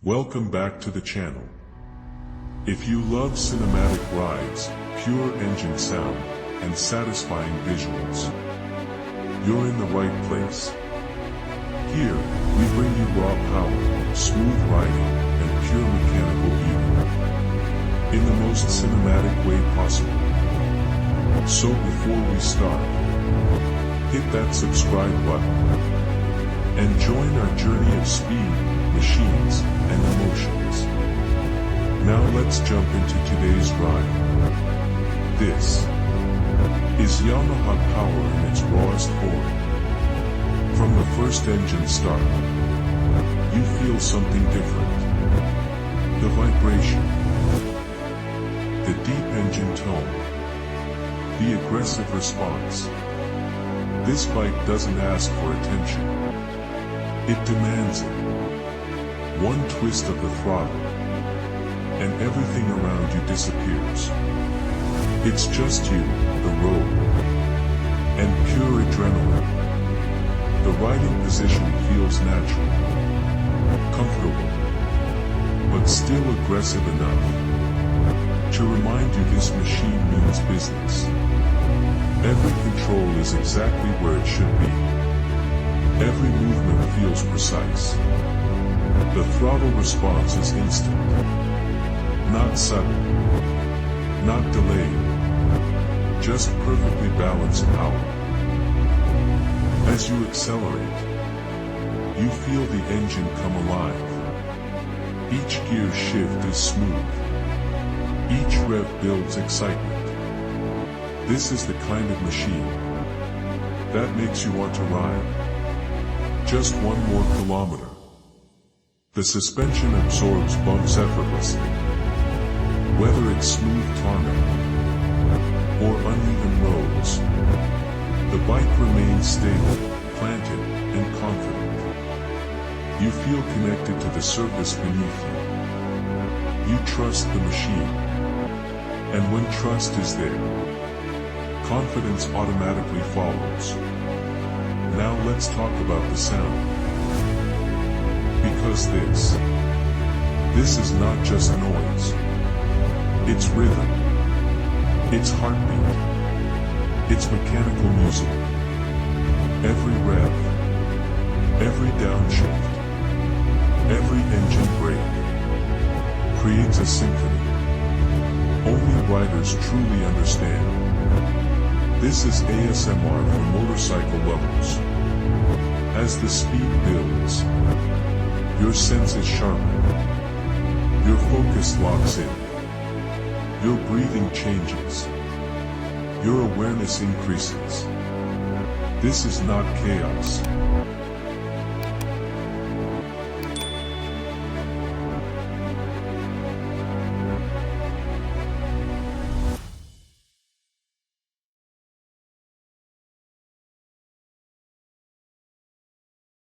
Welcome back to the channel. If you love cinematic rides, pure engine sound, and satisfying visuals, you're in the right place. Here, we bring you raw power, smooth riding, and pure mechanical beauty in the most cinematic way possible. So before we start, hit that subscribe button and join our journey of speed, machines, and emotions. Now let's jump into today's ride. This is Yamaha power in its rawest form. From the first engine start, you feel something different. The vibration, the deep engine tone, the aggressive response. This bike doesn't ask for attention. It demands it. One twist of the throttle, and everything around you disappears. It's just you, the road, and pure adrenaline. The riding position feels natural, comfortable, but still aggressive enough to remind you this machine means business. Every control is exactly where it should be. Every movement feels precise. The throttle response is instant. Not sudden. Not delayed. Just perfectly balanced power. As you accelerate, you feel the engine come alive. Each gear shift is smooth. Each rev builds excitement. This is the kind of machine that makes you want to ride. Just one more kilometer. The suspension absorbs bumps effortlessly. Whether it's smooth tarmac or uneven roads, the bike remains stable, planted, and confident. You feel connected to the surface beneath you. You trust the machine. And when trust is there, confidence automatically follows. Now let's talk about the sound. Because this is not just noise. It's rhythm. It's heartbeat. It's mechanical music. Every rev, every downshift, every engine brake creates a symphony. Only riders truly understand. This is ASMR for motorcycle lovers. As the speed builds, your senses sharpen. Your focus locks in. Your breathing changes. Your awareness increases. This is not chaos.